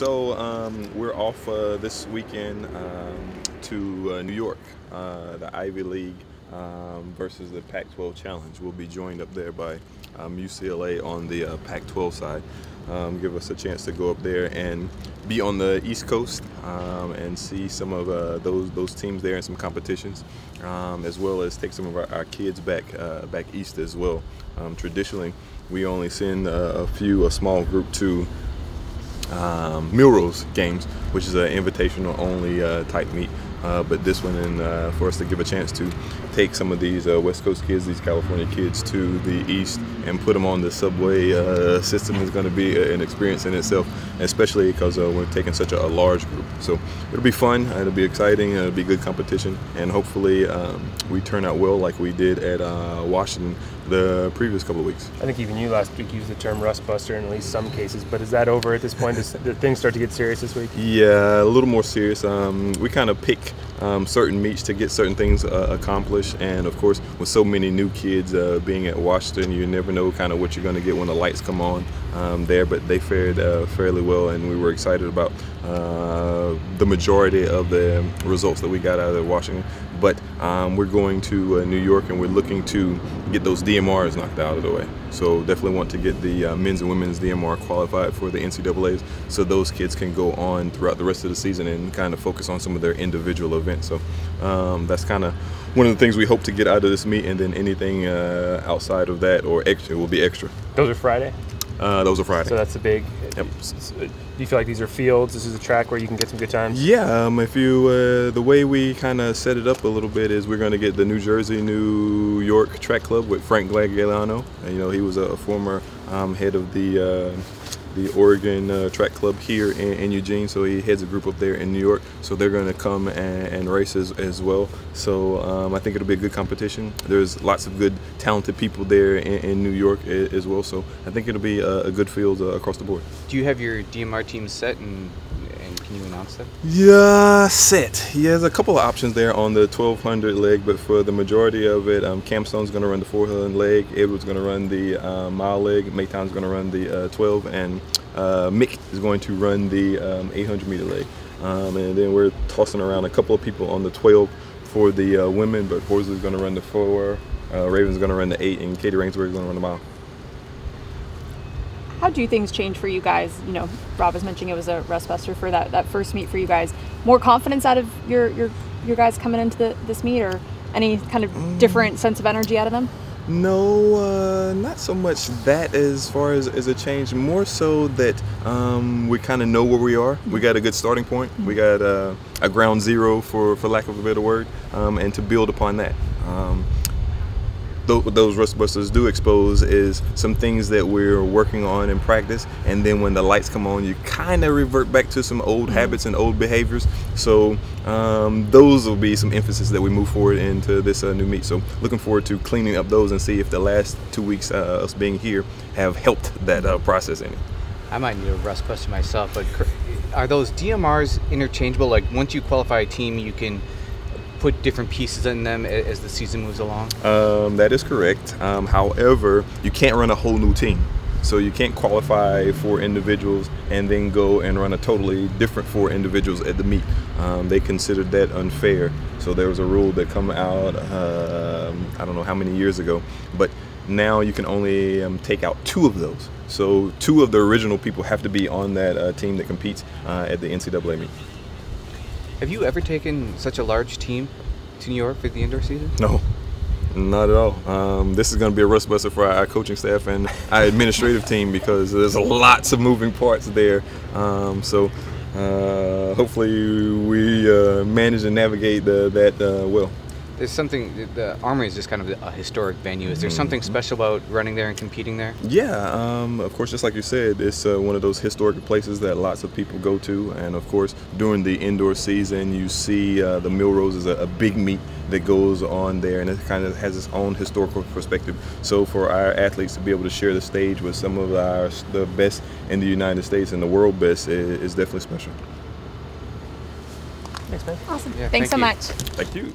We're off this weekend to New York, the Ivy League versus the Pac-12 Challenge. We'll be joined up there by UCLA on the Pac-12 side. Give us a chance to go up there and be on the East Coast and see some of those teams there and some competitions, as well as take some of our kids back east as well. Traditionally, we only send a small group to Milrose games, which is an invitational only type meet. But this one, for us to give a chance to take some of these West Coast kids, these California kids, to the East and put them on the subway system is going to be an experience in itself, especially because we're taking such a large group. So it'll be fun, it'll be exciting, it'll be good competition, and hopefully we turn out well like we did at Washington the previous couple of weeks. I think even you last week used the term rust buster in at least some cases, but is that over at this point? Did things start to get serious this week? Yeah, a little more serious. We kind of pick certain meets to get certain things accomplished, and of course with so many new kids being at Washington, you never know kind of what you're going to get when the lights come on there, but they fared fairly well, and we were excited about the majority of the results that we got out of Washington. But we're going to New York, and we're looking to get those DMRs knocked out of the way. So definitely want to get the men's and women's DMR qualified for the NCAAs, so those kids can go on throughout the rest of the season and kind of focus on some of their individual events. So that's kind of one of the things we hope to get out of this meet, and then anything outside of that or extra will be extra. Those are Friday? Those are Friday. So that's a big. Yep. Do you feel like these are fields? This is a track where you can get some good times? Yeah, if you the way we kind of set it up a little bit is we're going to get the New Jersey, New York Track Club with Frank Gagliano. And, you know, he was a former head of the Oregon Track Club here in Eugene, so he heads a group up there in New York. So they're going to come and race as well. So I think it'll be a good competition. There's lots of good, talented people there in New York as well. So I think it'll be a good field across the board. Do you have your DMR team set, and can you announce them? Yeah, set. He has a couple of options there on the 1200 leg, but for the majority of it, Cam Stone's going to run the 400 leg, Edward's going to run the mile leg, Mayton's going to run the 12, and Mick is going to run the 800 meter leg. And then we're tossing around a couple of people on the 12 for the women, but Horsley's going to run the 4, Raven's going to run the 8, and Katie Rainsbury's going to run the mile. How do things change for you guys? You know, Rob was mentioning it was a rust buster for that first meet for you guys. More confidence out of your guys coming into this meet, or any kind of different sense of energy out of them? No, not so much that as far as a change. More so that we kind of know where we are. We got a good starting point. We got a ground zero, for lack of a better word, and to build upon that. Those rust busters do expose is some things that we're working on in practice, and then when the lights come on, you kind of revert back to some old habits and old behaviors. So those will be some emphasis that we move forward into this new meet. So looking forward to cleaning up those and see if the last 2 weeks us being here have helped that process any. I might need a rust buster myself, but are those DMRs interchangeable? Like once you qualify a team, you can put different pieces in them as the season moves along? That is correct. However, you can't run a whole new team. So you can't qualify 4 individuals and then go and run a totally different 4 individuals at the meet. They considered that unfair. So there was a rule that come out, I don't know how many years ago, but now you can only take out 2 of those. So 2 of the original people have to be on that team that competes at the NCAA meet. Have you ever taken such a large team to New York for the indoor season? No, not at all. This is going to be a rust buster for our coaching staff and our administrative team, because there's lots of moving parts there. So hopefully we manage to navigate that well. There's something, the Armory is just kind of a historic venue. Is there something special about running there and competing there? Yeah, of course, just like you said, it's one of those historic places that lots of people go to. And of course, during the indoor season, you see the Milrose is a big meet that goes on there, and it kind of has its own historical perspective. So for our athletes to be able to share the stage with some of the best in the United States and the world best is definitely special. Thanks, man. Awesome. Yeah, Thanks so much. Thank you.